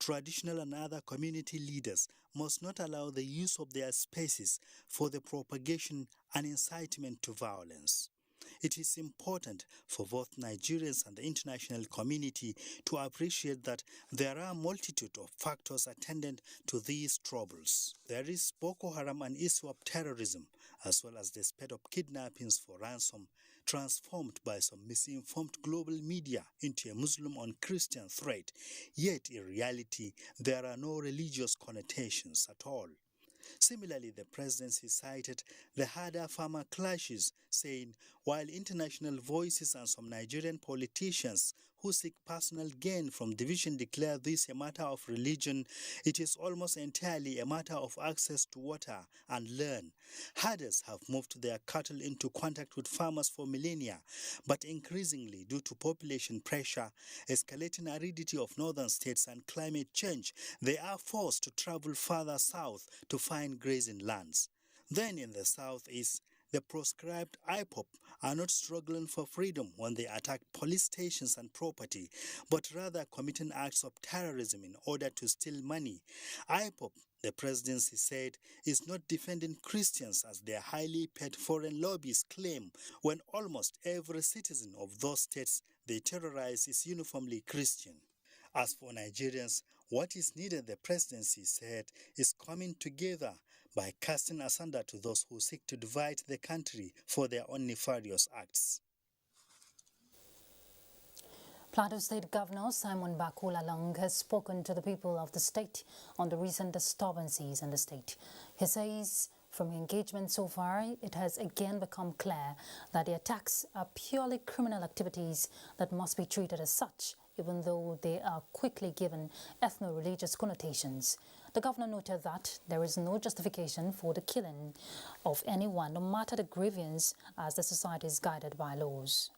traditional and other community leaders must not allow the use of their spaces for the propagation and incitement to violence. It is important for both Nigerians and the international community to appreciate that there are a multitude of factors attendant to these troubles. There is Boko Haram and ISWAP terrorism, as well as the spate of kidnappings for ransom, transformed by some misinformed global media into a Muslim and Christian threat. Yet in reality, there are no religious connotations at all. Similarly, the presidency cited the harder farmer clashes, saying while international voices and some Nigerian politicians who seek personal gain from division declare this a matter of religion, it is almost entirely a matter of access to water and land. Herders have moved their cattle into contact with farmers for millennia, but increasingly due to population pressure, escalating aridity of northern states and climate change, they are forced to travel further south to find grazing lands. Then in the southeast, the proscribed IPOP are not struggling for freedom when they attack police stations and property, but rather committing acts of terrorism in order to steal money. IPOP, the presidency said, is not defending Christians as their highly paid foreign lobbyists claim, when almost every citizen of those states they terrorize is uniformly Christian. As for Nigerians, what is needed, the presidency said, is coming together by casting asunder to those who seek to divide the country for their own nefarious acts. Plateau State Governor Simon Lalong has spoken to the people of the state on the recent disturbances in the state. He says from engagement so far, it has again become clear that the attacks are purely criminal activities that must be treated as such, even though they are quickly given ethno-religious connotations. The governor noted that there is no justification for the killing of anyone, no matter the grievance, as the society is guided by laws.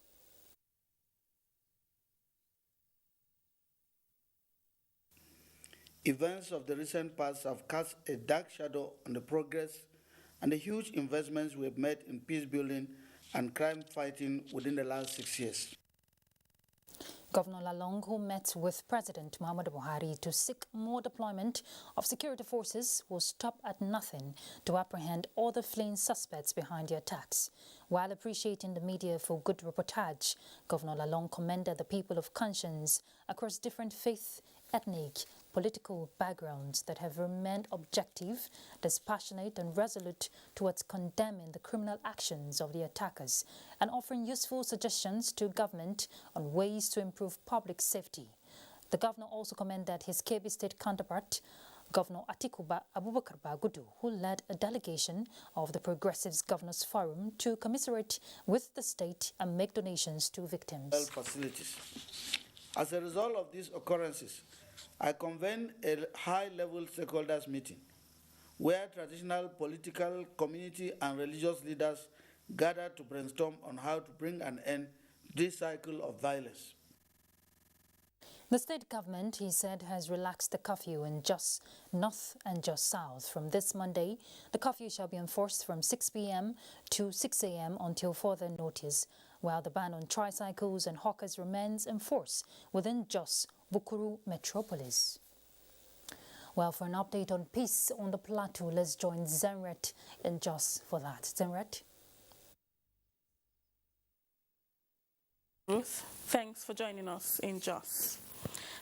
Events of the recent past have cast a dark shadow on the progress and the huge investments we have made in peace building and crime fighting within the last 6 years. Governor Lalong, who met with President Muhammadu Buhari to seek more deployment of security forces, will stop at nothing to apprehend all the fleeing suspects behind the attacks. While appreciating the media for good reportage, Governor Lalong commended the people of conscience across different faith, ethnic, political backgrounds that have remained objective, dispassionate and resolute towards condemning the criminal actions of the attackers and offering useful suggestions to government on ways to improve public safety. The governor also commended his Kebbi State counterpart, Governor Atiku Abubakar Bagudu, who led a delegation of the Progressives Governors Forum to commiserate with the state and make donations to victims. Facilities. As a result of these occurrences, I convened a high-level stakeholders meeting where traditional political, community and religious leaders gathered to brainstorm on how to bring an end to this cycle of violence. The state government, he said, has relaxed the curfew in Jos North and Jos South. From this Monday, the curfew shall be enforced from 6 p.m. to 6 a.m. until further notice, while the ban on tricycles and hawkers remains in force within Jos Bukuru Metropolis. Well, for an update on peace on the Plateau, let's join Zenret in Jos for that. Zenret? Ruth, thanks for joining us in Jos.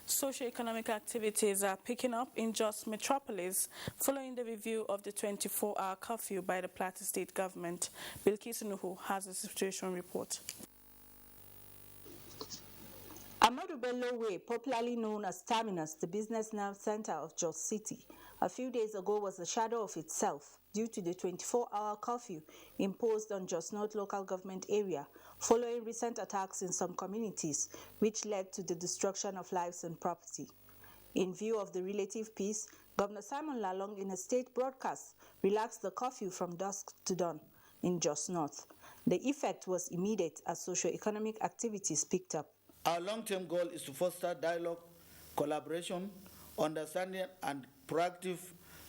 Socio-economic activities are picking up in Jos Metropolis following the review of the 24-hour curfew by the Plateau State government. Bilkis Nuhu has a situation report. Amadou Bello Way, popularly known as Terminus, the business nerve center of Jos City, a few days ago was a shadow of itself due to the 24-hour curfew imposed on Jos North local government area following recent attacks in some communities, which led to the destruction of lives and property. In view of the relative peace, Governor Simon Lalong in a state broadcast relaxed the curfew from dusk to dawn in Jos North. The effect was immediate as socio-economic activities picked up. Our long-term goal is to foster dialogue, collaboration, understanding and proactive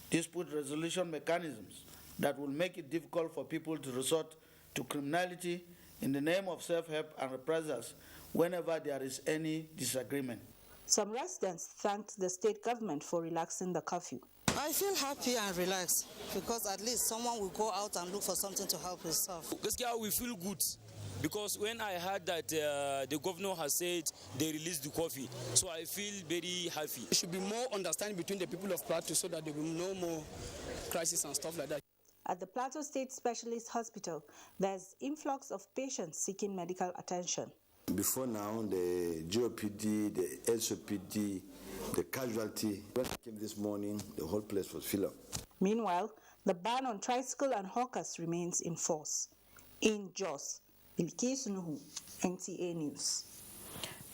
dispute resolution mechanisms that will make it difficult for people to resort to criminality in the name of self-help and reprisals whenever there is any disagreement. Some residents thanked the state government for relaxing the curfew. I feel happy and relaxed because at least someone will go out and look for something to help himself. This guy, we feel good because when I heard that the governor has said they released the coffee, so I feel very happy. There should be more understanding between the people of Plateau so that there will be no more crisis and stuff like that. At the Plateau State Specialist Hospital, there's influx of patients seeking medical attention. Before now, the GOPD, the SOPD, the casualty. When I came this morning, the whole place was filled up. Meanwhile, the ban on tricycle and hawkers remains in force. In Jos, Bilkis Nuhu, NTA News.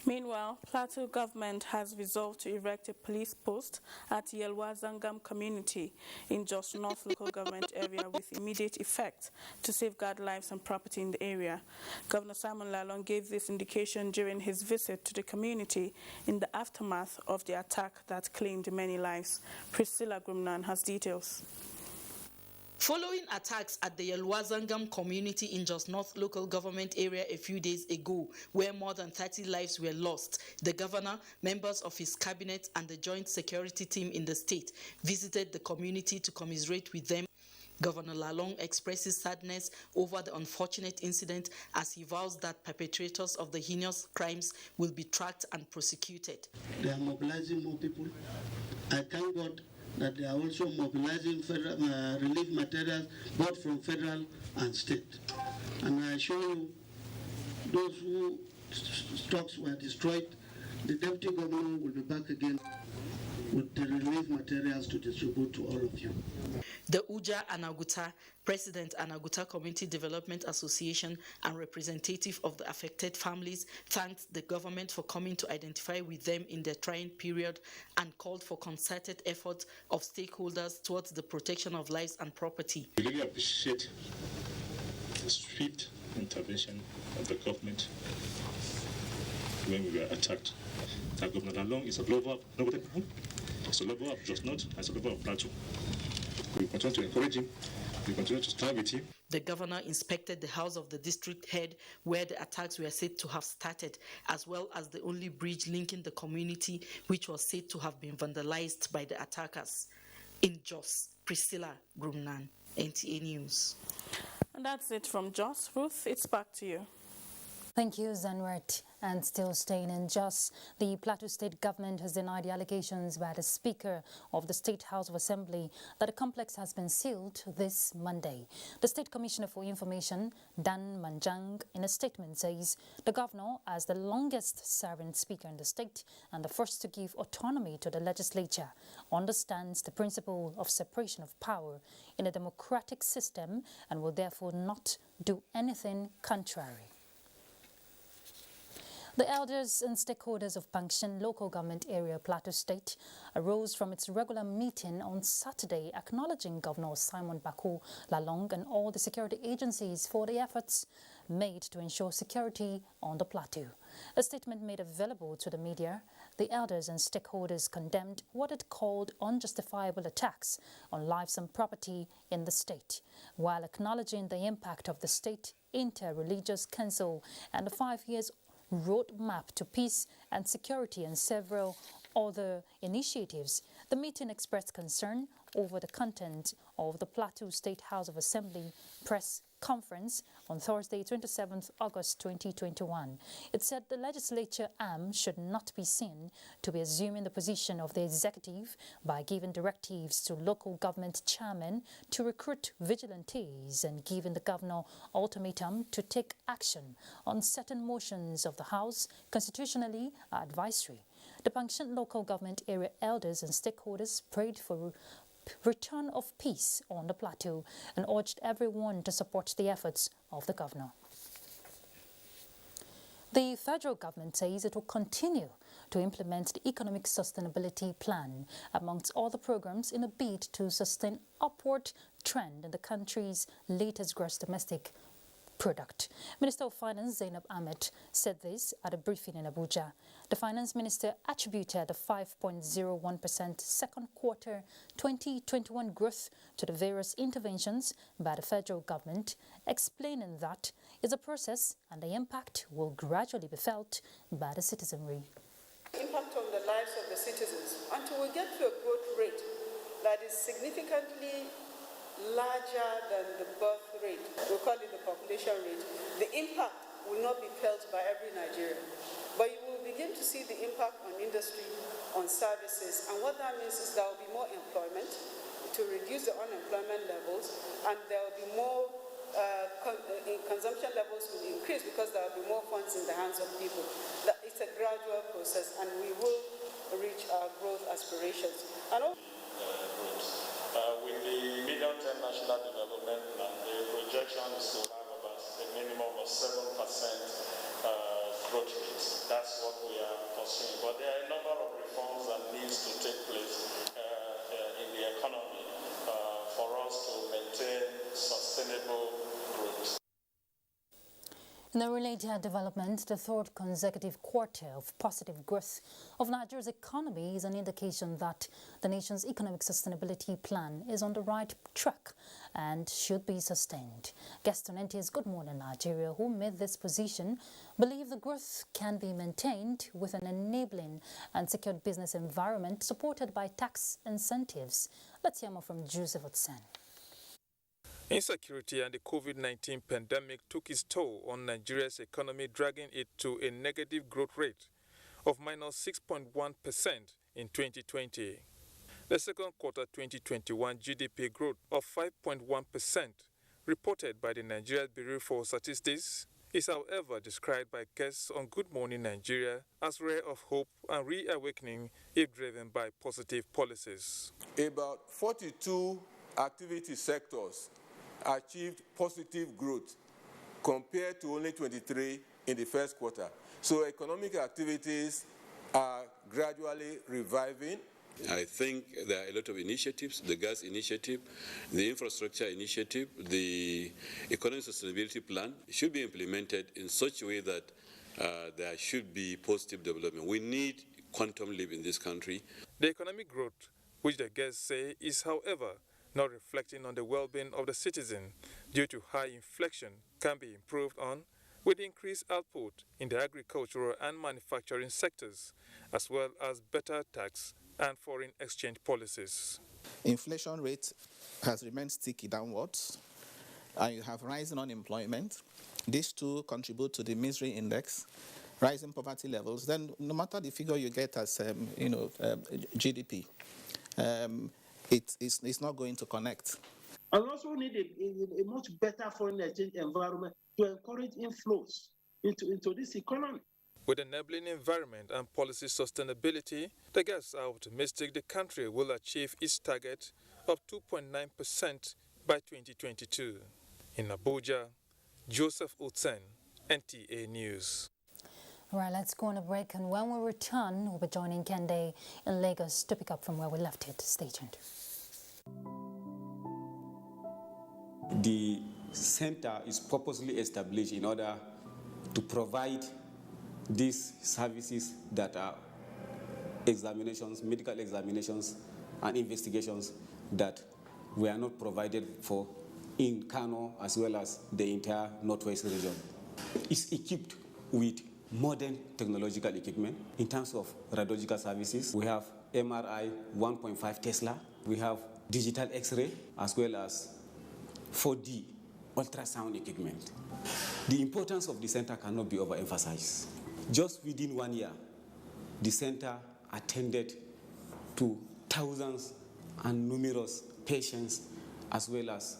Meanwhile, Plateau government has resolved to erect a police post at Yelwa Zangam community in Jos North local government area with immediate effect to safeguard lives and property in the area. Governor Simon Lalong gave this indication during his visit to the community in the aftermath of the attack that claimed many lives. Priscilla Grumnan has details. Following attacks at the Yelwazangam community in Jos North local government area a few days ago, where more than 30 lives were lost, the governor, members of his cabinet and the joint security team in the state visited the community to commiserate with them. Governor Lalong expresses sadness over the unfortunate incident as he vows that perpetrators of the heinous crimes will be tracked and prosecuted. They are mobilizing more people. I thank God that they are also mobilizing relief materials both from federal and state. And I assure you, those whose stocks were destroyed, the deputy governor will be back again with the relief materials to distribute to all of you. The Uja Anaguta, President Anaguta Community Development Association and representative of the affected families, thanked the government for coming to identify with them in the trying period and called for concerted efforts of stakeholders towards the protection of lives and property. We really appreciate the swift intervention of the government when we were attacked. The Governor Lalong is a lover of nobody, it's a lover of Jos North, it's a lover of Plateau. We continue to encourage him, we continue to stand with him. The governor inspected the house of the district head where the attacks were said to have started, as well as the only bridge linking the community, which was said to have been vandalized by the attackers. In Jos, Priscilla Grumnan, NTA News. And that's it from Jos. Ruth, it's back to you. Thank you, Zanwert. And still staying in Jos, the Plateau State government has denied the allegations by the Speaker of the State House of Assembly that the complex has been sealed this Monday. The State Commissioner for Information, Dan Manjang, in a statement says the governor, as the longest-serving speaker in the state and the first to give autonomy to the legislature, understands the principle of separation of power in a democratic system and will therefore not do anything contrary. The elders and stakeholders of Pangshan local government area, Plateau State, arose from its regular meeting on Saturday, acknowledging Governor Simon Bako Lalong and all the security agencies for the efforts made to ensure security on the plateau. A statement made available to the media, the elders and stakeholders condemned what it called unjustifiable attacks on lives and property in the state, while acknowledging the impact of the State Inter-Religious Council and the 5 years roadmap to peace and security and several other initiatives. The meeting expressed concern over the content of the Plateau State House of Assembly press conference on Thursday, 27th August 2021. It said the legislature arm should not be seen to be assuming the position of the executive by giving directives to local government chairmen to recruit vigilantes and giving the governor ultimatum to take action on certain motions of the House constitutionally advisory. The Pangshan local government area elders and stakeholders prayed for return of peace on the plateau and urged everyone to support the efforts of the governor. The federal government says it will continue to implement the Economic Sustainability Plan amongst other programs in a bid to sustain upward trend in the country's latest gross domestic product. Minister of Finance Zainab Ahmed said this at a briefing in Abuja. The finance minister attributed the 5.01% second quarter 2021 growth to the various interventions by the federal government, explaining that it's a process and the impact will gradually be felt by the citizenry. Impact on the lives of the citizens until we get to a growth rate that is significantly larger than the birth rate. We call it the population rate. The impact will not be felt by every Nigerian, but you will begin to see the impact on industry, on services, and what that means is there will be more employment to reduce the unemployment levels, and there will be more consumption levels will increase because there will be more funds in the hands of people. It's a gradual process, and we will reach our growth aspirations. And with the medium-term national development plan, the projection is to have about a minimum of 7% growth rate. That's what we are pursuing. But there are a number of reforms that needs to take place in the economy for us to maintain sustainable growth. In a related development, the third consecutive quarter of positive growth of Nigeria's economy is an indication that the nation's economic sustainability plan is on the right track and should be sustained. Guests on NTA's Good Morning Nigeria, who made this position, believe the growth can be maintained with an enabling and secured business environment supported by tax incentives. Let's hear more from Joseph Otsen. Insecurity and the COVID-19 pandemic took its toll on Nigeria's economy, dragging it to a negative growth rate of -6.1% in 2020. The second quarter 2021 GDP growth of 5.1% reported by the Nigeria Bureau for Statistics is, however, described by guests on Good Morning Nigeria as ray of hope and reawakening if driven by positive policies. About 42 activity sectors achieved positive growth compared to only 23 in the first quarter. So economic activities are gradually reviving. I think there are a lot of initiatives, the gas initiative, the infrastructure initiative, the economic sustainability plan should be implemented in such a way that there should be positive development. We need quantum leap in this country. The economic growth, which the guests say is, however, not reflecting on the well-being of the citizen due to high inflation, can be improved on with increased output in the agricultural and manufacturing sectors, as well as better tax and foreign exchange policies. Inflation rate has remained sticky downwards, and you have rising unemployment. These two contribute to the misery index, rising poverty levels. Then, no matter the figure you get as GDP, it's not going to connect. And also need a much better foreign exchange environment to encourage inflows into this economy. With enabling environment and policy sustainability, the guests are optimistic the country will achieve its target of 2.9% by 2022. In Abuja, Joseph Utsen, NTA News. All right, let's go on a break, and when we return, we'll be joining Kende in Lagos to pick up from where we left it. Stay tuned. The center is purposely established in order to provide these services that are examinations, medical examinations, and investigations that were not provided for in Kano as well as the entire Northwest region. It's equipped with modern technological equipment in terms of radiological services. We have MRI 1.5 Tesla. We have digital X-ray as well as 4D ultrasound equipment. The importance of the center cannot be overemphasized. Just within 1 year, the center attended to thousands and numerous patients as well as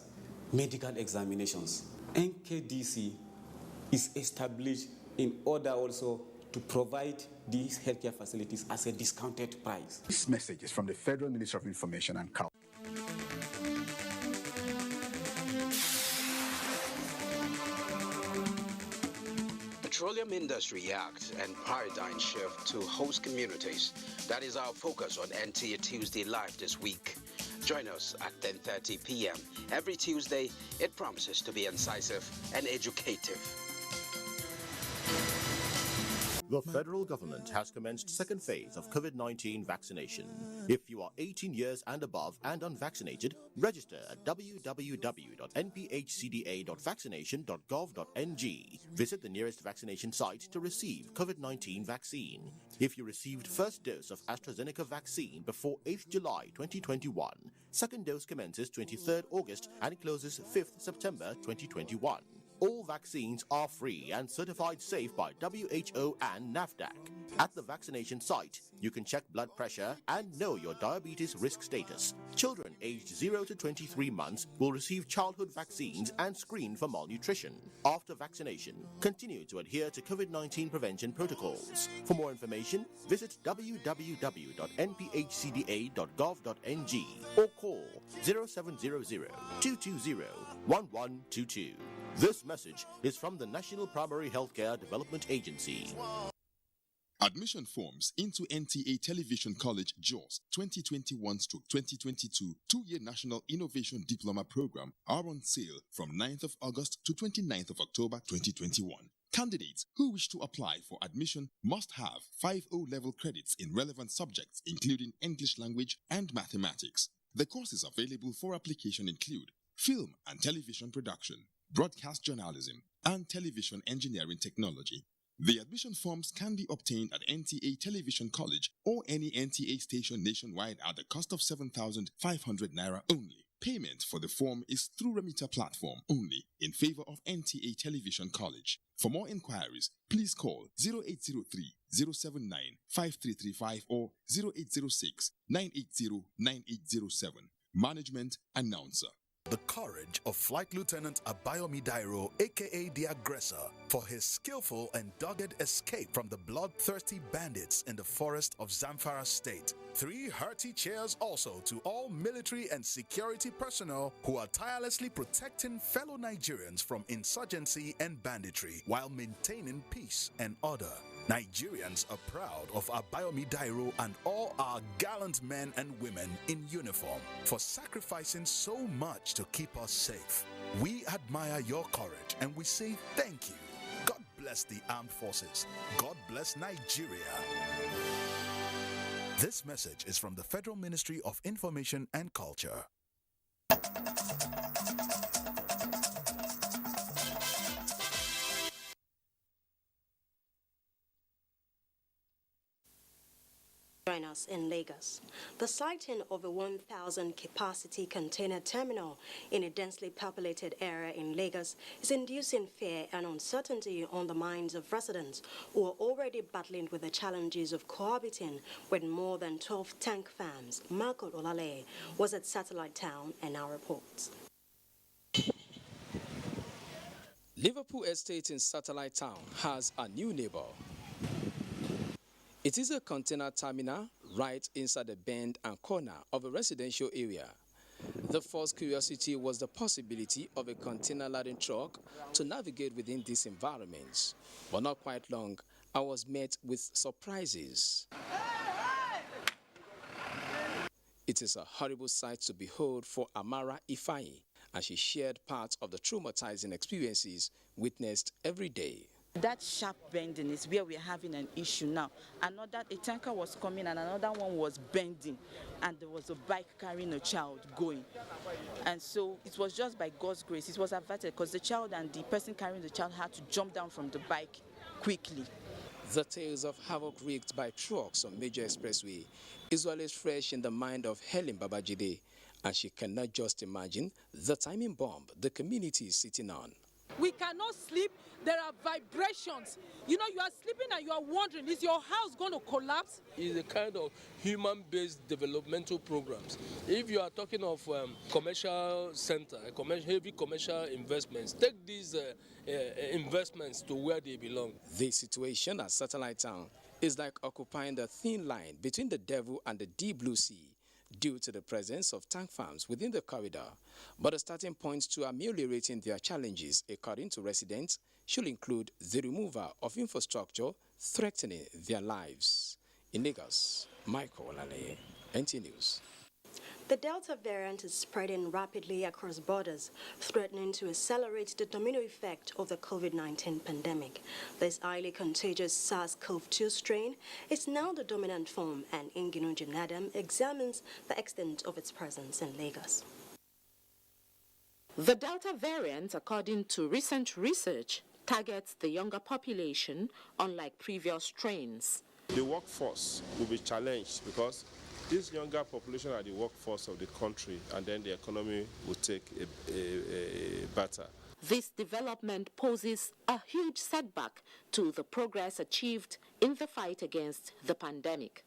medical examinations. NKDC is established in order also to provide these healthcare facilities as a discounted price. This message is from the Federal Ministry of Information and Culture. Petroleum Industry Act and paradigm shift to host communities. That is our focus on NTA Tuesday Live this week. Join us at 10:30 p.m. Every Tuesday. It promises to be incisive and educative. The federal government has commenced second phase of COVID-19 vaccination. If you are 18 years and above and unvaccinated, register at www.nphcda.vaccination.gov.ng. Visit the nearest vaccination site to receive COVID-19 vaccine. If you received first dose of AstraZeneca vaccine before 8th July 2021, second dose commences 23rd August and closes 5th September 2021. All vaccines are free and certified safe by WHO and NAFDAC. At the vaccination site, you can check blood pressure and know your diabetes risk status. Children aged 0 to 23 months will receive childhood vaccines and screened for malnutrition. After vaccination, continue to adhere to COVID-19 prevention protocols. For more information, visit www.nphcda.gov.ng or call 0700-220-1122. This message is from the National Primary Healthcare Development Agency. Admission forms into NTA Television College JOS 2021-2022 two-year National Innovation Diploma Program are on sale from 9th of August to 29th of October 2021. Candidates who wish to apply for admission must have 5 O-level credits in relevant subjects including English language and mathematics. The courses available for application include film and television production, broadcast journalism, and television engineering technology. The admission forms can be obtained at NTA Television College or any NTA station nationwide at the cost of 7,500 naira only. Payment for the form is through remitter platform only in favor of NTA Television College. For more inquiries, please call 0803-079-5335 or 0806-980-9807. Management Announcer. The courage of Flight Lieutenant Abayomi Dairo, aka the Aggressor, for his skillful and dogged escape from the bloodthirsty bandits in the forest of Zamfara State. 3 hearty cheers also to all military and security personnel who are tirelessly protecting fellow Nigerians from insurgency and banditry while maintaining peace and order. Nigerians are proud of Abayomi Dairo and all our gallant men and women in uniform for sacrificing so much to keep us safe. We admire your courage and we say thank you. God bless the armed forces. God bless Nigeria. This message is from the Federal Ministry of Information and Culture. Join us in Lagos. The sighting of a 1,000 capacity container terminal in a densely populated area in Lagos is inducing fear and uncertainty on the minds of residents who are already battling with the challenges of cohabiting with more than 12 tank farms. Marco Olale was at Satellite Town and now reports. Liverpool Estate in Satellite Town has a new neighbor. It is a container terminal right inside the bend and corner of a residential area. The first curiosity was the possibility of a container-laden truck to navigate within these environments. But not quite long, I was met with surprises. It is a horrible sight to behold for Amara Ifeanyi, and she shared parts of the traumatizing experiences witnessed every day. That sharp bending is where we're having an issue now. A tanker was coming and another one was bending, and there was a bike carrying a child going. And so it was just by God's grace, it was averted because the child and the person carrying the child had to jump down from the bike quickly. The tales of havoc wreaked by trucks on major expressway is always fresh in the mind of Helen Babajide, and she cannot just imagine the timing bomb the community is sitting on. We cannot sleep. There are vibrations. You know, you are sleeping and you are wondering, is your house going to collapse? It's a kind of human-based developmental programs. If you are talking of commercial center, heavy commercial investments, take these investments to where they belong. The situation at Satellite Town is like occupying the thin line between the devil and the deep blue sea, due to the presence of tank farms within the corridor. But the starting points to ameliorating their challenges, according to residents, should include the removal of infrastructure threatening their lives. In Lagos, Michael Olale, NT News. The Delta variant is spreading rapidly across borders, threatening to accelerate the domino effect of the COVID-19 pandemic. This highly contagious SARS-CoV-2 strain is now the dominant form, and Inginunjin Adam examines the extent of its presence in Lagos. The Delta variant, according to recent research, targets the younger population, unlike previous strains. The workforce will be challenged because this younger population are the workforce of the country, and then the economy will take a batter. This development poses a huge setback to the progress achieved in the fight against the pandemic.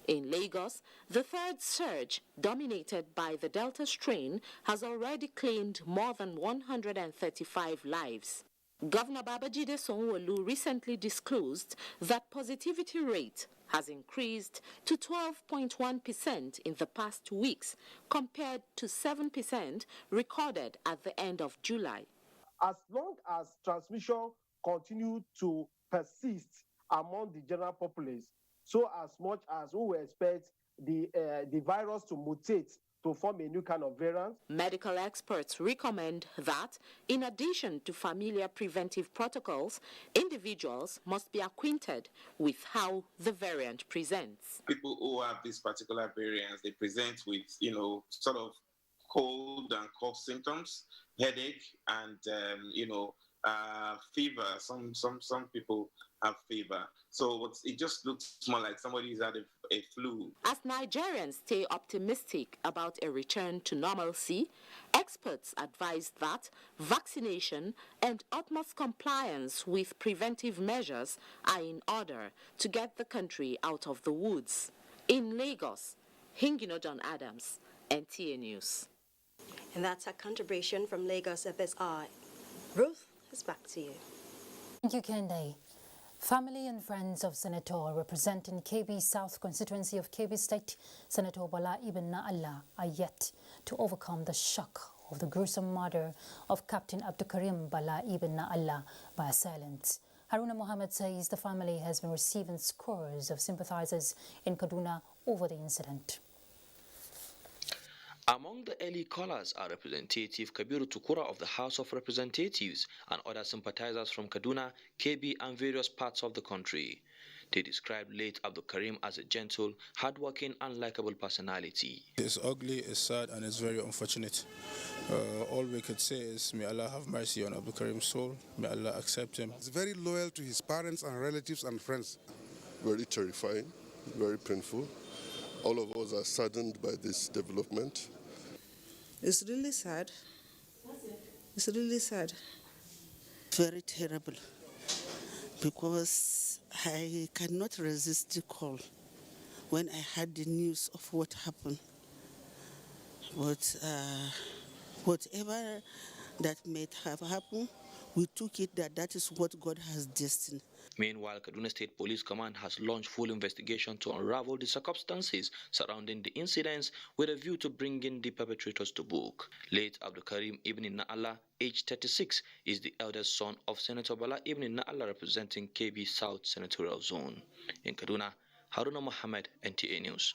In Lagos, the third surge, dominated by the Delta strain, has already claimed more than 135 lives. Governor Babajide Sanwo-Olu recently disclosed that positivity rate has increased to 12.1% in the past 2 weeks, compared to 7% recorded at the end of July. As long as transmission continues to persist among the general populace, so as much as we will expect the virus to mutate to form a new kind of variant. Medical experts recommend that, in addition to familiar preventive protocols, individuals must be acquainted with how the variant presents. People who have these particular variants, they present with, sort of cold and cough symptoms, headache, and, fever. Some people have fever. So it just looks more like somebody's had a flu. As Nigerians stay optimistic about a return to normalcy, experts advise that vaccination and utmost compliance with preventive measures are in order to get the country out of the woods. In Lagos, Hingino Adams, NTA News. And that's a contribution from Lagos at this hour. Ruth, it's back to you. Thank you, Kende. Family and friends of Senator representing KB South constituency of KB State, Senator Bala Ibn Na'Allah, are yet to overcome the shock of the gruesome murder of Captain Abdukarim Bala Ibn Na'Allah by assailants. Haruna Mohammed says the family has been receiving scores of sympathizers in Kaduna over the incident. Among the early callers are Representative Kabiru Tukura of the House of Representatives and other sympathizers from Kaduna, KB and various parts of the country. They described late Abdul Karim as a gentle, hardworking and likable personality. It's ugly, it's sad and it's very unfortunate. All we could say is may Allah have mercy on Abdul Karim's soul, may Allah accept him. He's very loyal to his parents and relatives and friends. Very terrifying, very painful. All of us are saddened by this development. It's really sad. It's really sad. Very terrible. Because I cannot resist the call when I heard the news of what happened. But whatever that may have happened, we took it that is what God has destined. Meanwhile, Kaduna State Police Command has launched full investigation to unravel the circumstances surrounding the incidents with a view to bringing the perpetrators to book. Late Abdul Karim Ibn Na'Allah, aged 36, is the eldest son of Senator Bala Ibn Na'Allah representing KB South Senatorial Zone. In Kaduna, Haruna Mohammed, NTA News.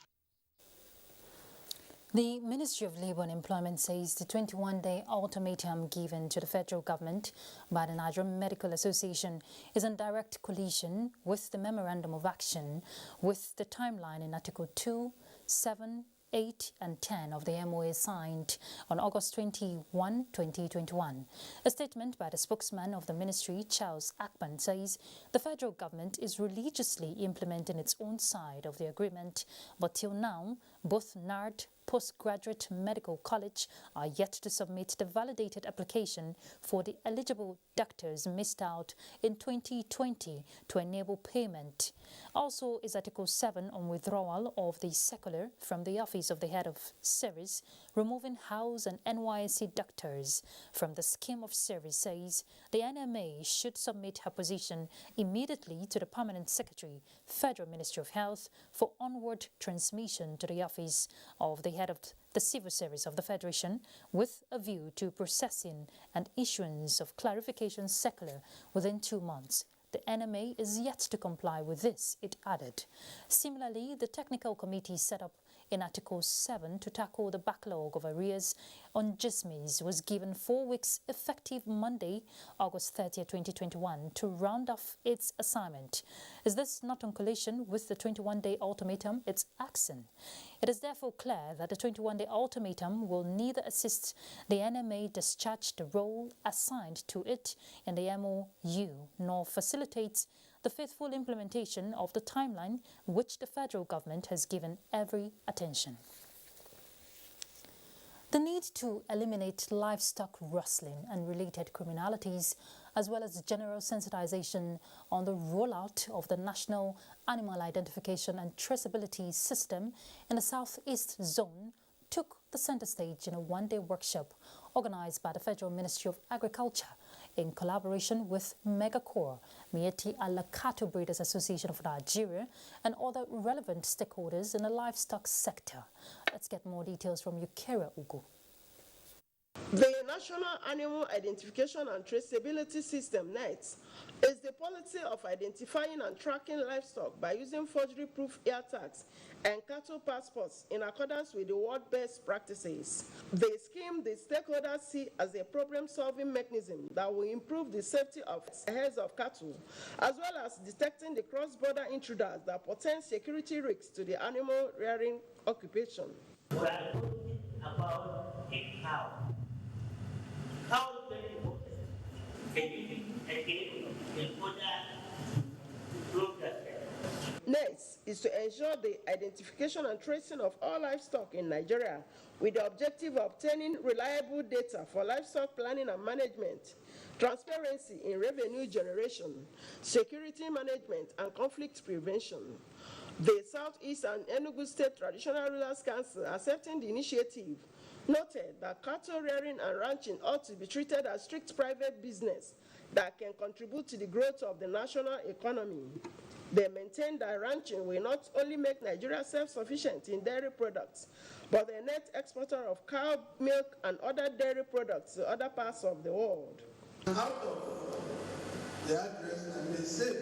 The Ministry of Labour and Employment says the 21-day ultimatum given to the federal government by the Nigerian Medical Association is in direct collision with the Memorandum of Action with the timeline in Article 2, 7, 8 and 10 of the MOA signed on August 21, 2021. A statement by the spokesman of the ministry, Charles Akpan, says the federal government is religiously implementing its own side of the agreement, but till now, both NARD Postgraduate Medical College are yet to submit the validated application for the eligible doctors missed out in 2020 to enable payment. Also is Article 7 on withdrawal of the circular from the Office of the Head of Service, removing House and NYSC doctors from the scheme of service, says the NMA should submit her position immediately to the Permanent Secretary, Federal Ministry of Health, for onward transmission to the Office of the Head of the Civil Service of the Federation, with a view to processing and issuance of clarification circular within 2 months. The NMA is yet to comply with this, it added. Similarly, the technical committee set up in Article 7 to tackle the backlog of arrears on GISMEs was given 4 weeks effective Monday, August 30, 2021 to round off its assignment. Is this not on collision with the 21-day ultimatum it's asking? It is therefore clear that the 21-day ultimatum will neither assist the NMA discharge the role assigned to it in the MOU nor facilitate the faithful implementation of the timeline which the federal government has given every attention. The need to eliminate livestock rustling and related criminalities, as well as general sensitization on the rollout of the National Animal Identification and Traceability System in the Southeast Zone, took the center stage in a one-day workshop organized by the Federal Ministry of Agriculture in collaboration with Megacor, Mieti Alakato Breeders Association of Nigeria, and other relevant stakeholders in the livestock sector. Let's get more details from Yukera Ugu. The National Animal Identification and Traceability System, NITES, is the policy of identifying and tracking livestock by using forgery-proof ear tags and cattle passports in accordance with the world best practices. The scheme the stakeholders see as a problem-solving mechanism that will improve the safety of herds of cattle, as well as detecting the cross-border intruders that portend security risks to the animal rearing occupation. We are talking about a cow. Cow is very important. In order to progress. NITES is to ensure the identification and tracing of all livestock in Nigeria with the objective of obtaining reliable data for livestock planning and management, transparency in revenue generation, security management, and conflict prevention. The Southeast and Enugu State Traditional Rulers Council, accepting the initiative, noted that cattle rearing and ranching ought to be treated as strict private business that can contribute to the growth of the national economy. They maintain that ranching will not only make Nigeria self-sufficient in dairy products, but a net exporter of cow milk and other dairy products to other parts of the world. Out of the address, I may say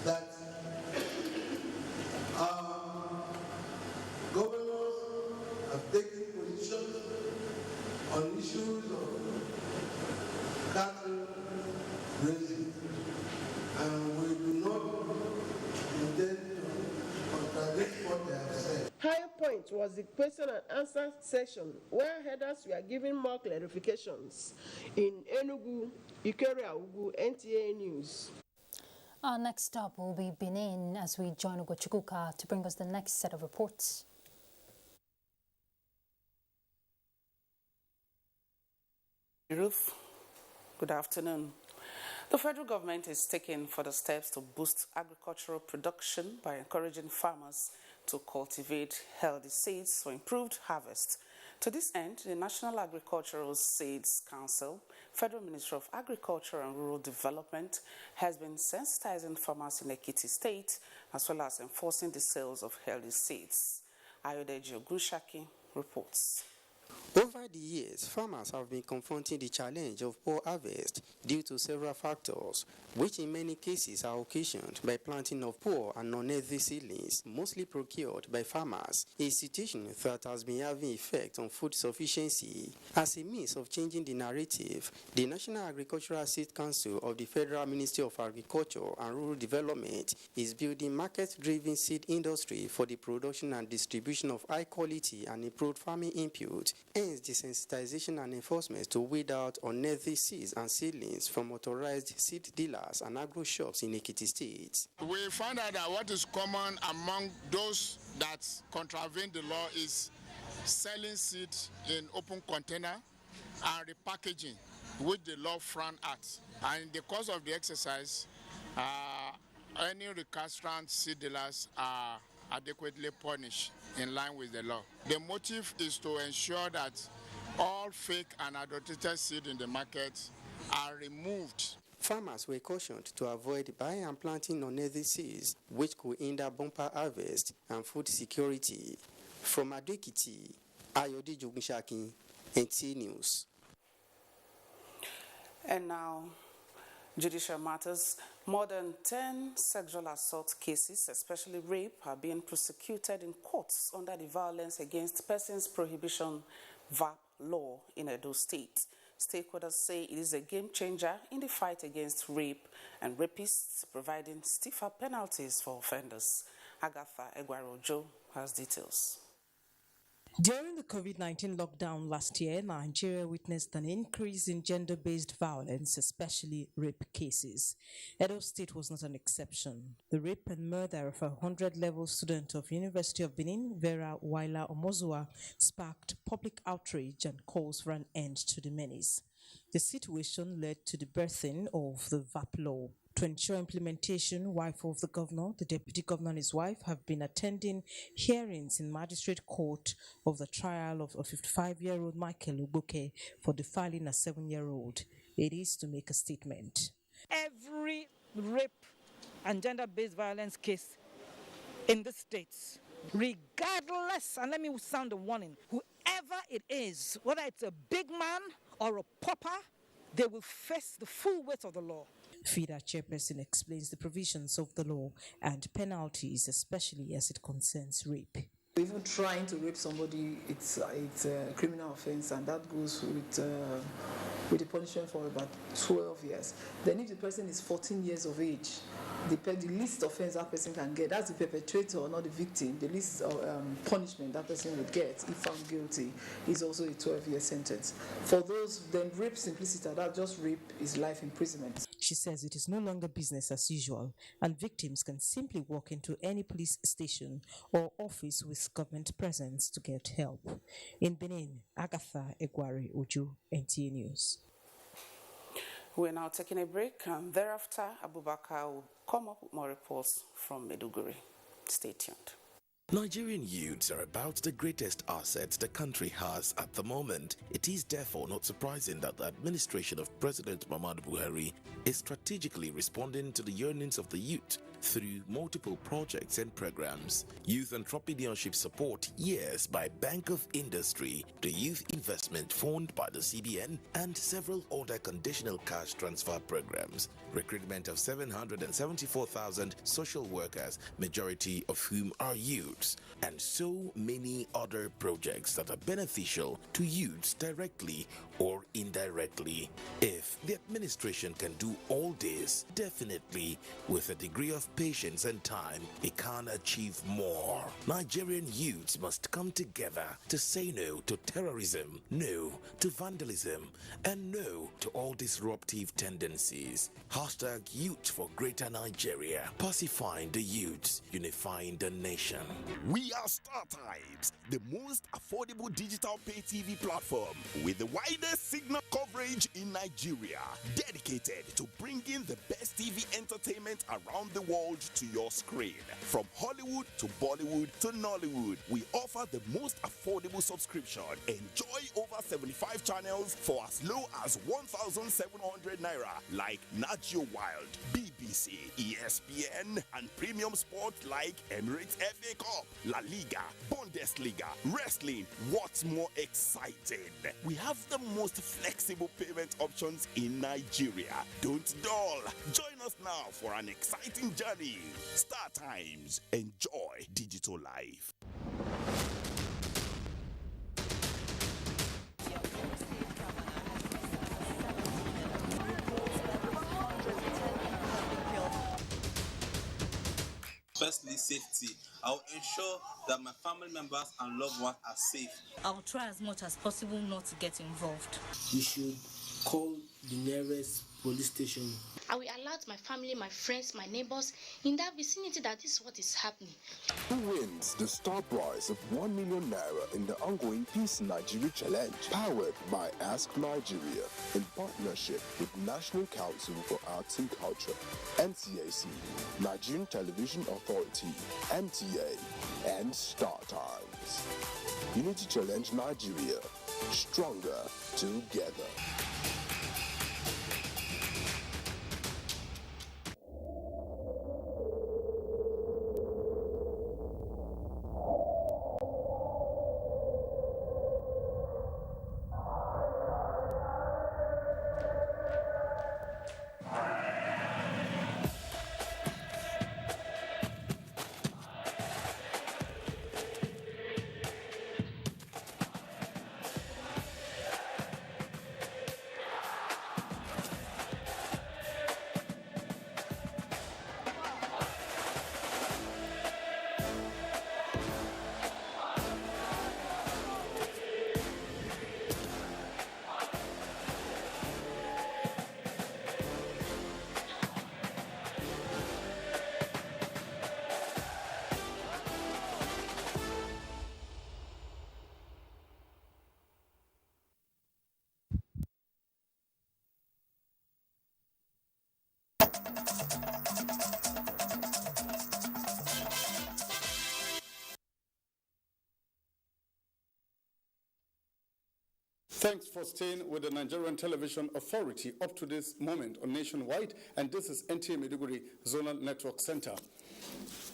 that our governors have taken positions on issues of cattle raising, and we do not intend to contradict what they have said. High point was the question and answer session where headers were giving more clarifications. In Enugu, Ikeria Ugu, NTA News. Our next stop will be Benin as we join Ugochukuka to bring us the next set of reports. Ruth, good afternoon. The federal government is taking further steps to boost agricultural production by encouraging farmers to cultivate healthy seeds for improved harvest. To this end, the National Agricultural Seeds Council, Federal Ministry of Agriculture and Rural Development, has been sensitizing farmers in Ekiti State as well as enforcing the sales of healthy seeds. Ayodeji Ogrushaki reports. Over the years, farmers have been confronting the challenge of poor harvest due to several factors, which in many cases are occasioned by planting of poor and non-healthy seedlings, mostly procured by farmers, a situation that has been having effect on food sufficiency. As a means of changing the narrative, the National Agricultural Seed Council of the Federal Ministry of Agriculture and Rural Development is building market-driven seed industry for the production and distribution of high-quality and improved farming input. Hence, desensitization and enforcement to weed out unhealthy seeds and seedlings from authorized seed dealers and agro shops in Ekiti State. We find out that what is common among those that contravene the law is selling seed in open container and repackaging, which the law frown at. And in the course of the exercise, any recalcitrant seed dealers are adequately punished in line with the law. The motive is to ensure that all fake and adulterated seed in the market are removed. Farmers were cautioned to avoid buying and planting unhealthy seeds, which could hinder bumper harvest and food security. From Ado-Ekiti, Ayodeji Ogrushaki, NTA News. And now, judicial matters. More than 10 sexual assault cases, especially rape, are being prosecuted in courts under the Violence Against Persons Prohibition (VAP) law in Edo State. Stakeholders say it is a game changer in the fight against rape and rapists, providing stiffer penalties for offenders. Agatha Egwarojo has details. During the COVID-19 lockdown last year, Nigeria witnessed an increase in gender-based violence, especially rape cases. Edo State was not an exception. The rape and murder of a 100-level student of University of Benin, Vera Waila Omozua, sparked public outrage and calls for an end to the menace. The situation led to the birthing of the VAP law. To ensure implementation, wife of the governor, the deputy governor and his wife have been attending hearings in magistrate court of the trial of a 55-year-old Michael Uboke for defiling a 7-year-old. It is to make a statement. Every rape and gender-based violence case in the states, regardless, and let me sound a warning, whoever it is, whether it's a big man or a pauper, they will face the full weight of the law. FIDA chairperson explains the provisions of the law and penalties, especially as it concerns rape. Even trying to rape somebody, it's a criminal offense, and that goes with the punishment for about 12 years. Then if the person is 14 years of age, the least offense that person can get, that's the perpetrator, not the victim, the least punishment that person would get if found guilty is also a 12-year sentence. For those, then rape simpliciter, that just rape is life imprisonment. She says it is no longer business as usual, and victims can simply walk into any police station or office with government presence to get help. In Benin, Agatha Egwarojo, NTA News. We're now taking a break, and thereafter, Abubakar will come up with more reports from Maiduguri. Stay tuned. Nigerian youths are about the greatest assets the country has at the moment. It is therefore not surprising that the administration of President Muhammadu Buhari is strategically responding to the yearnings of the youth through multiple projects and programs. Youth entrepreneurship support years by Bank of Industry, the Youth Investment Fund by the CBN, and several other conditional cash transfer programs. Recruitment of 774,000 social workers, majority of whom are youths, and so many other projects that are beneficial to youths directly or indirectly. If the administration can do all this, definitely with a degree of patience and time, it can achieve more. Nigerian youths must come together to say no to terrorism, no to vandalism, and no to all disruptive tendencies. Hashtag Youth for Greater Nigeria. Pacifying the youths, unifying the nation. We are StarTimes, the most affordable digital pay TV platform with the widest signal coverage in Nigeria, dedicated to bringing the best TV entertainment around the world to your screen. From Hollywood to Bollywood to Nollywood, we offer the most affordable subscription. Enjoy over 75 channels for as low as 1,700 naira, like Nat Geo Wild, BBC, ESPN, and premium sports like Emirates FA Cup, La Liga, Bundesliga, wrestling. What's more exciting? We have the most flexible payment options in Nigeria. Don't dull. Join us now for an exciting journey. StarTimes. Enjoy digital life. Firstly, safety. I'll ensure that my family members and loved ones are safe. I'll try as much as possible not to get involved. You should call the nearest police station. I will alert my family, my friends, my neighbors in that vicinity that this is what is happening. Who wins the star prize of 1 million naira in the ongoing Peace Nigeria Challenge, powered by Ask Nigeria, in partnership with National Council for Arts and Culture, NCAC, Nigerian Television Authority, NTA, and StarTimes. Unity Challenge Nigeria, stronger together. Thanks for staying with the Nigerian Television Authority up to this moment on Nationwide, and this is NTA Maiduguri Zonal Network Center.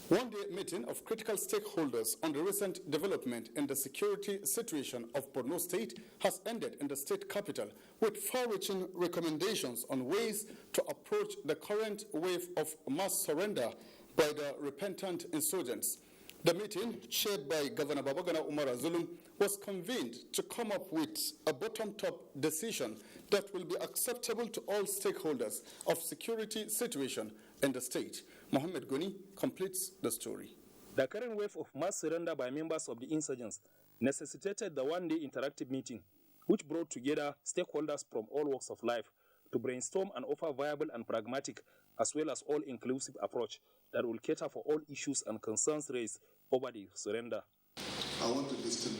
One-day meeting of critical stakeholders on the recent development in the security situation of Borno State has ended in the state capital with far-reaching recommendations on ways to approach the current wave of mass surrender by the repentant insurgents. The meeting, chaired by Governor Babagana Umar Zulum, was convened to come up with a bottom-top decision that will be acceptable to all stakeholders of security situation in the state. Mohammed Goni completes the story. The current wave of mass surrender by members of the insurgents necessitated the one-day interactive meeting, which brought together stakeholders from all walks of life to brainstorm and offer viable and pragmatic as well as all-inclusive approach that will cater for all issues and concerns raised over the surrender. I want to listen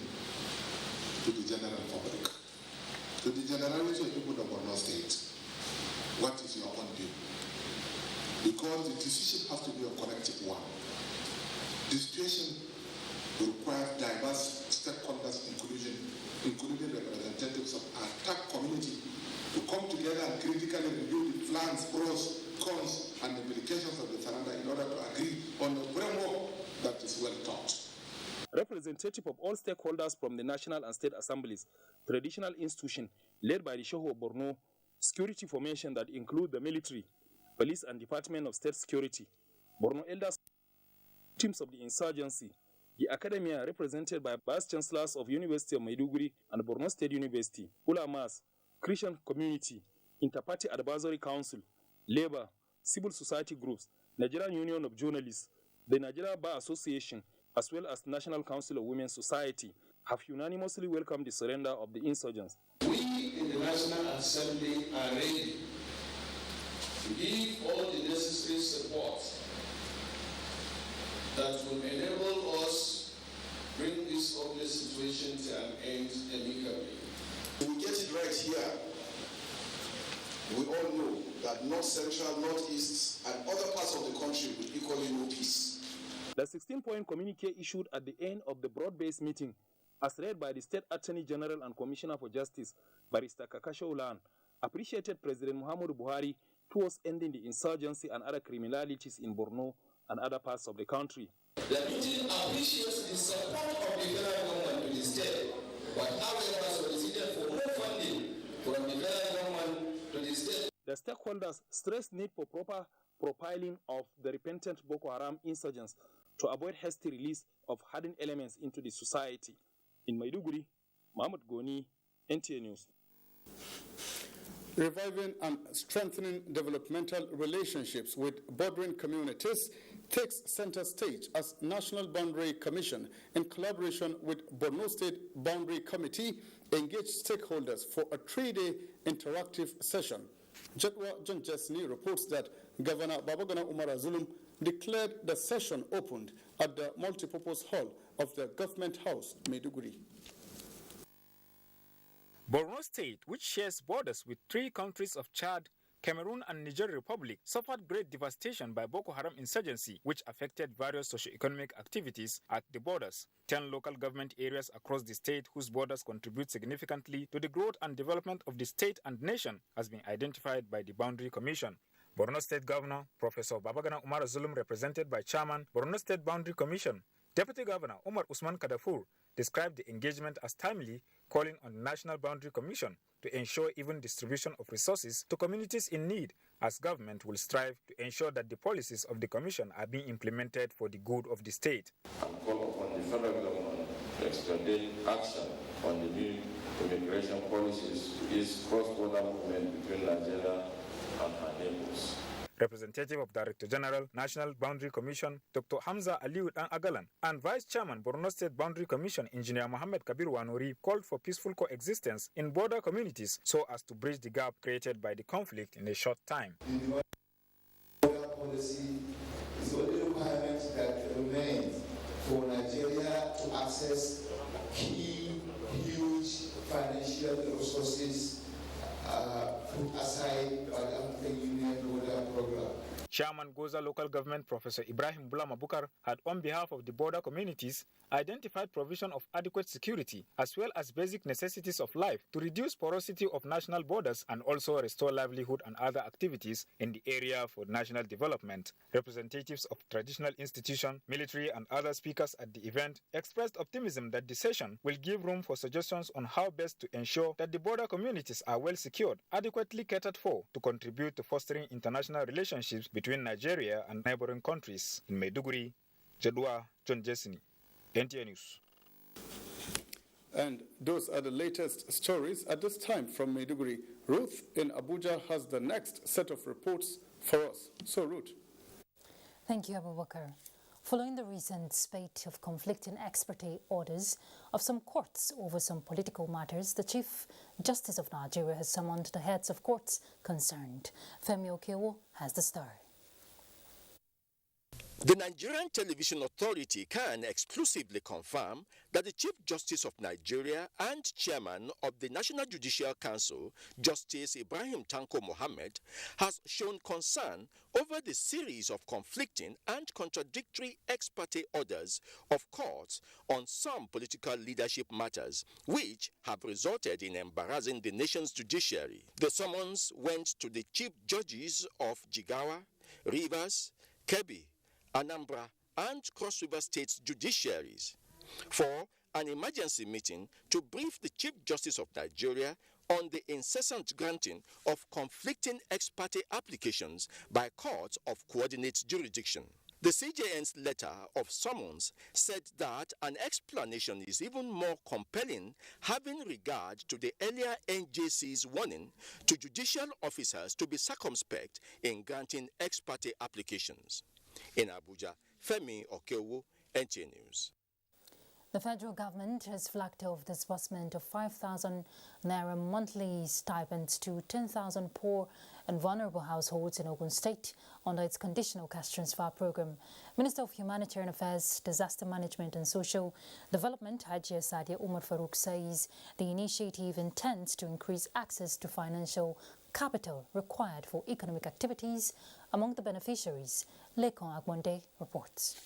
to the general public, to the generality of people of Borno State. What is your own view? Because the decision has to be a collective one. The situation requires diverse stakeholders, including representatives of our attack community, to come together and critically review the plans, pros, cons, and implications of the surrender in order to agree on a framework that is well taught. Representative of all stakeholders from the national and state assemblies, traditional institutions led by the Shehu of Borno, security formation that include the military, police and Department of State Security, Borno elders, teams of the insurgency, the academia represented by Vice Chancellors of University of Maiduguri and Borno State University, ulamas, Christian community, Interparty Advisory Council, labor, civil society groups, Nigerian Union of Journalists, the Nigeria Bar Association, as well as National Council of Women's Society, have unanimously welcomed the surrender of the insurgents. We in the National Assembly are ready to give all the necessary support that will enable us to bring this ugly situation to an end amicably. If we get it right here, we all know that North Central, Northeast, and other parts of the country will equally know peace. The 16-point communique issued at the end of the broad-based meeting, as read by the State Attorney General and Commissioner for Justice, Barrister Kakasha Ulan, appreciated President Muhammadu Buhari towards ending the insurgency and other criminalities in Borno and other parts of the country. The meeting appreciates the support of the federal government to the state, but however solicited for more funding from the federal government to the state. The stakeholders stressed need for proper profiling of the repentant Boko Haram insurgents to avoid hasty release of hardened elements into the society. In Maiduguri, Mohammed Goni, NTA News. Reviving and strengthening developmental relationships with bordering communities takes center stage as National Boundary Commission, in collaboration with Borno State Boundary Committee, engaged stakeholders for a 3-day interactive session. Jadwa John Jesney reports that Governor Babagana Umar Zulum declared the session opened at the multipurpose hall of the Government House, Maiduguri. Borno State, which shares borders with 3 countries of Chad, Cameroon and Niger Republic, suffered great devastation by Boko Haram insurgency, which affected various socio-economic activities at the borders. 10 local government areas across the state whose borders contribute significantly to the growth and development of the state and nation has been identified by the Boundary Commission. Borno State Governor Professor Babagana Umar Zulum, represented by Chairman, Borno State Boundary Commission, Deputy Governor Umar Usman Kadafur, described the engagement as timely, calling on the National Boundary Commission to ensure even distribution of resources to communities in need, as government will strive to ensure that the policies of the Commission are being implemented for the good of the state. And call upon the federal government to expedite action on the new immigration policies to ease cross-border movement between Nigeria and her neighbors. Representative of Director General, National Boundary Commission, Dr. Hamza Aliu Dan Agalan, and Vice Chairman, Borno State Boundary Commission, Engineer Mohammed Kabir Wanuri, called for peaceful coexistence in border communities so as to bridge the gap created by the conflict in a short time. The border policy is the only requirement that remains for Nigeria to access key, huge financial resources put aside by the African Union border program. Chairman Goza Local Government Professor Ibrahim Bulama Bukar had, on behalf of the border communities, identified provision of adequate security as well as basic necessities of life to reduce porosity of national borders and also restore livelihood and other activities in the area for national development. Representatives of traditional institutions, military and other speakers at the event expressed optimism that the session will give room for suggestions on how best to ensure that the border communities are well secured, adequately catered for, to contribute to fostering international relationships between Nigeria and neighboring countries. In Maiduguri, Jadua John Jessini, NTA News. And those are the latest stories at this time from Maiduguri. Ruth in Abuja has the next set of reports for us. So, Ruth. Thank you, Abubakar. Following the recent spate of conflicting ex parte orders of some courts over some political matters, the Chief Justice of Nigeria has summoned the heads of courts concerned. Femi Okewo has the story. The Nigerian Television Authority can exclusively confirm that the Chief Justice of Nigeria and Chairman of the National Judicial Council, Justice Ibrahim Tanko Mohammed, has shown concern over the series of conflicting and contradictory ex parte orders of courts on some political leadership matters, which have resulted in embarrassing the nation's judiciary. The summons went to the Chief Judges of Jigawa, Rivers, Kebbi, Anambra, and Cross River States judiciaries for an emergency meeting to brief the Chief Justice of Nigeria on the incessant granting of conflicting ex parte applications by courts of coordinate jurisdiction. The CJN's letter of summons said that an explanation is even more compelling having regard to the earlier NJC's warning to judicial officers to be circumspect in granting ex parte applications. In Abuja, Femi Okewo, NTA News. The federal government has flagged off disbursement of 5,000 naira monthly stipends to 10,000 poor and vulnerable households in Ogun State under its conditional cash transfer program. Minister of Humanitarian Affairs, Disaster Management and Social Development, Hajia Sadia Umar Farouk, says the initiative intends to increase access to financial capital required for economic activities among the beneficiaries. Lekon Agbonde reports.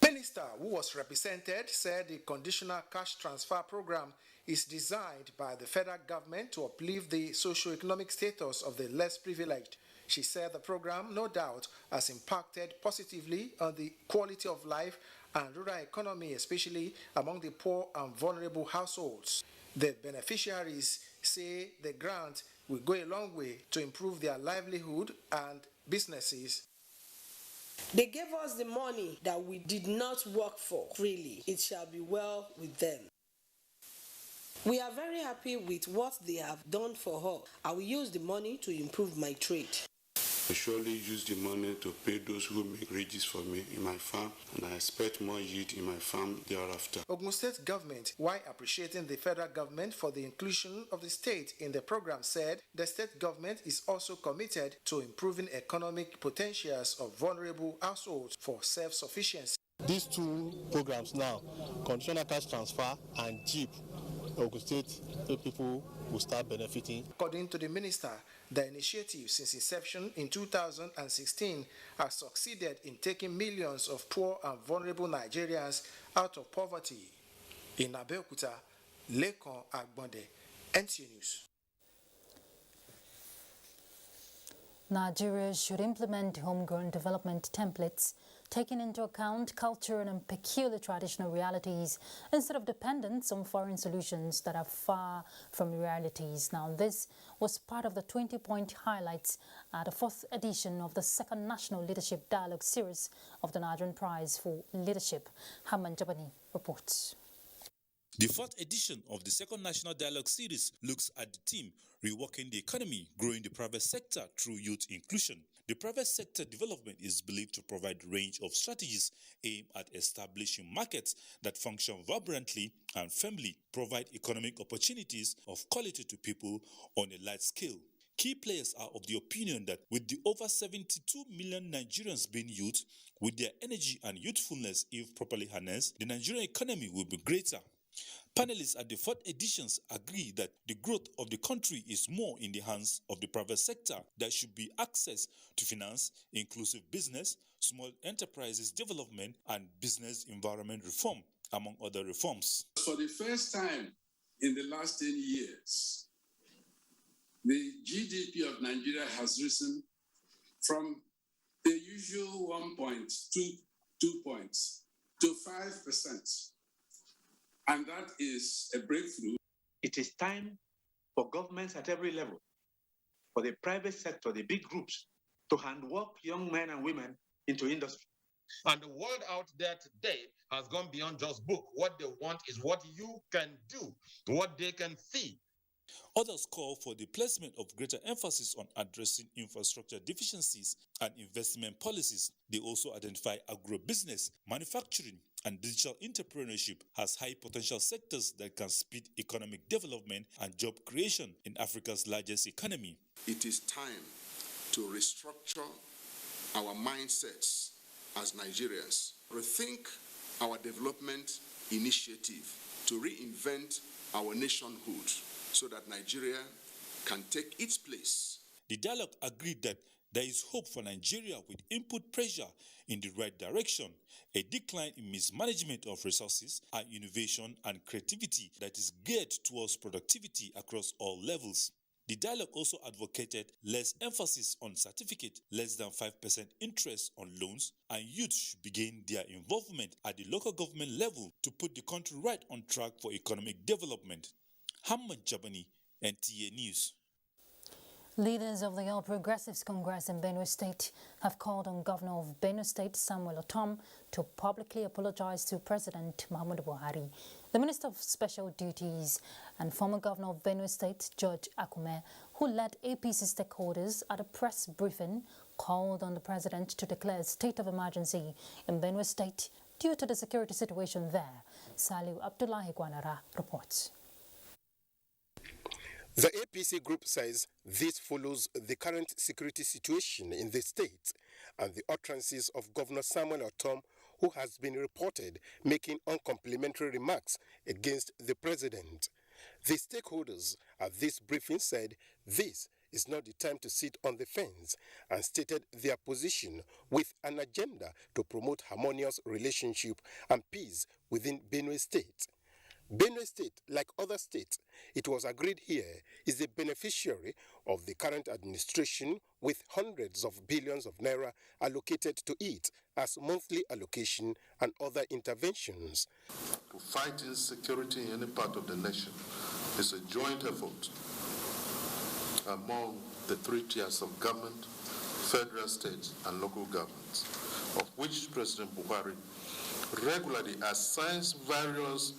Minister, who was represented, said the conditional cash transfer program is designed by the federal government to uplift the socio-economic status of the less privileged. She said the program, no doubt, has impacted positively on the quality of life and rural economy, especially among the poor and vulnerable households. The beneficiaries say the grant will go a long way to improve their livelihood and businesses. They gave us the money that we did not work for freely. It shall be well with them. We are very happy with what they have done for us. I will use the money to improve my trade. I surely use the money to pay those who make wages for me in my farm, and I expect more yield in my farm thereafter. Ogun State government, while appreciating the federal government for the inclusion of the state in the program, said the state government is also committed to improving economic potentials of vulnerable households for self-sufficiency. These two programs now, conditional cash transfer and JIP, Ogun State people will start benefiting. According to the minister, the initiative since inception in 2016 has succeeded in taking millions of poor and vulnerable Nigerians out of poverty. In Abeokuta, Lekon Agbonde, NTA News. Nigeria should implement homegrown development templates, taking into account cultural and peculiar traditional realities instead of dependence on foreign solutions that are far from realities. Now, this was part of the 20-point highlights at the 4th edition of the second National Leadership Dialogue Series of the Nigerian Prize for Leadership. Haman Jabani reports. The 4th edition of the second National Dialogue Series looks at the theme, Reworking the Economy, Growing the Private Sector Through Youth Inclusion. The private sector development is believed to provide a range of strategies aimed at establishing markets that function vibrantly and firmly, provide economic opportunities of quality to people on a large scale. Key players are of the opinion that with the over 72 million Nigerians being youth, with their energy and youthfulness, if properly harnessed, the Nigerian economy will be greater. Panelists at the fourth editions agree that the growth of the country is more in the hands of the private sector. There should be access to finance, inclusive business, small enterprises development, and business environment reform, among other reforms. For the first time in the last 10 years, the GDP of Nigeria has risen from the usual 1.22 points to 5%. And that is a breakthrough. It is time for governments at every level, for the private sector, the big groups, to handwork young men and women into industry. And the world out there today has gone beyond just book. What they want is what you can do, what they can see. Others call for the placement of greater emphasis on addressing infrastructure deficiencies and investment policies. They also identify agribusiness, manufacturing, and digital entrepreneurship as high potential sectors that can speed economic development and job creation in Africa's largest economy. It is time to restructure our mindsets as Nigerians, rethink our development initiative to reinvent our nationhood so that Nigeria can take its place. The dialogue agreed that there is hope for Nigeria with input pressure in the right direction, a decline in mismanagement of resources, and innovation and creativity that is geared towards productivity across all levels. The dialogue also advocated less emphasis on certificate, less than 5% interest on loans, and youth should begin their involvement at the local government level to put the country right on track for economic development. Hamad Jabani, NTA News. Leaders of the All Progressives Congress in Benue State have called on Governor of Benue State, Samuel Ortom, to publicly apologize to President Muhammadu Buhari. The Minister of Special Duties and former Governor of Benue State, George Akume, who led APC stakeholders at a press briefing, called on the President to declare a state of emergency in Benue State due to the security situation there. Saliu Abdullahi Gwanara reports. The APC group says this follows the current security situation in the state and the utterances of Governor Samuel Ortom, who has been reported making uncomplimentary remarks against the president. The stakeholders at this briefing said this is not the time to sit on the fence and stated their position with an agenda to promote harmonious relationship and peace within Benue State. Benue State, like other states, it was agreed here, is the beneficiary of the current administration with hundreds of billions of naira allocated to it as monthly allocation and other interventions. To fight insecurity in any part of the nation is a joint effort among the three tiers of government, federal, state, and local governments, of which President Buhari regularly assigns various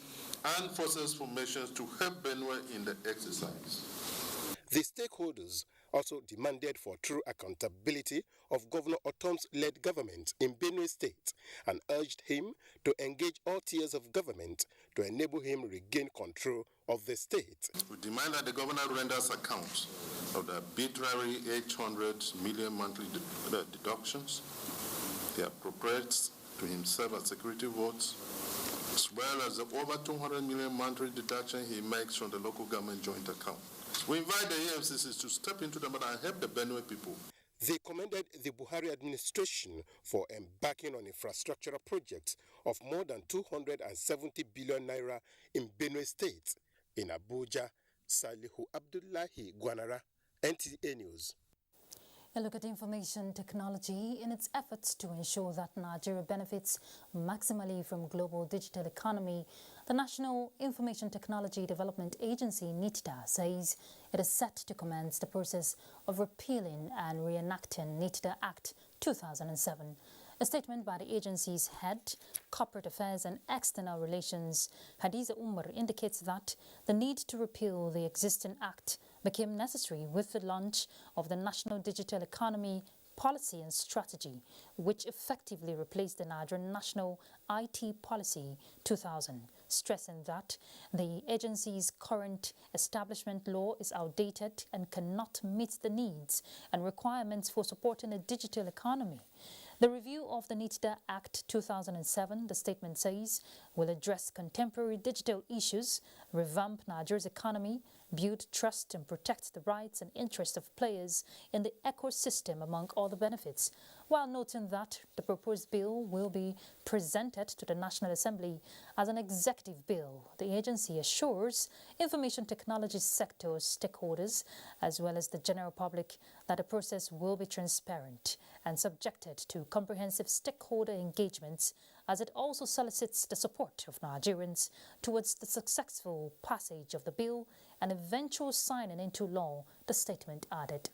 and forces formations to help Benue in the exercise. The stakeholders also demanded for true accountability of Governor Ortom's led government in Benue State and urged him to engage all tiers of government to enable him regain control of the state. We demand that the governor renders account of the arbitrary 800 million monthly deductions, the appropriates to himself as security votes, as well as the over 200 million monthly deduction he makes from the local government joint account. We invite the EFCCs to step into the matter and help the Benue people. They commended the Buhari administration for embarking on infrastructural projects of more than 270 billion naira in Benue State. In Abuja, Salihu Abdullahi Gwanara, NTA News. A look at information technology in its efforts to ensure that Nigeria benefits maximally from global digital economy. The National Information Technology Development Agency, NITDA, says it is set to commence the process of repealing and reenacting NITDA Act 2007. A statement by the agency's head, Corporate Affairs and External Relations, Hadiza Umar, indicates that the need to repeal the existing act became necessary with the launch of the National Digital Economy Policy and Strategy, which effectively replaced the Nigerian National IT Policy 2000, stressing that the agency's current establishment law is outdated and cannot meet the needs and requirements for supporting a digital economy. The review of the NITDA Act 2007, the statement says, will address contemporary digital issues, revamp Nigeria's economy, build trust and protect the rights and interests of players in the ecosystem, among other benefits, while noting that the proposed bill will be presented to the National Assembly as an executive bill. The agency assures information technology sector stakeholders as well as the general public that the process will be transparent and subjected to comprehensive stakeholder engagements, as it also solicits the support of Nigerians towards the successful passage of the bill and eventual signing into law, the statement added.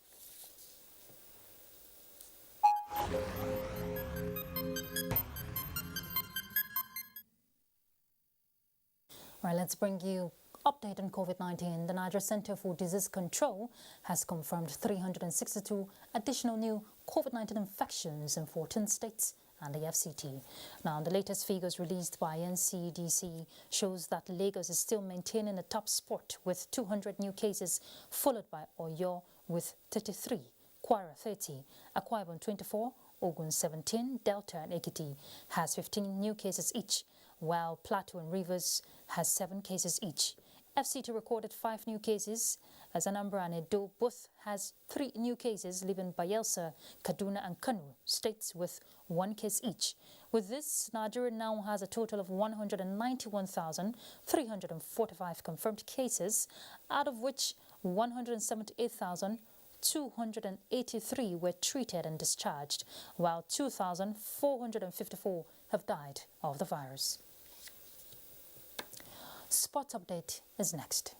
All right, let's bring you update on COVID-19. The Nigeria Center for Disease Control has confirmed 362 additional new COVID-19 infections in 14 states and the FCT. Now, the latest figures released by NCDC shows that Lagos is still maintaining the top spot with 200 new cases, followed by Oyo with 33, Kwara 30, Akwa Ibom 24, Ogun 17, Delta and Ekiti has 15 new cases each, while Plateau and Rivers has 7 cases each. FCT recorded 5 new cases, as Anambra and Edo both has 3 new cases, leaving Bayelsa, Kaduna and Kano states with 1 case each. With this, Nigeria now has a total of 191,345 confirmed cases, out of which 178,283 were treated and discharged, while 2,454 have died of the virus. Sports update is next.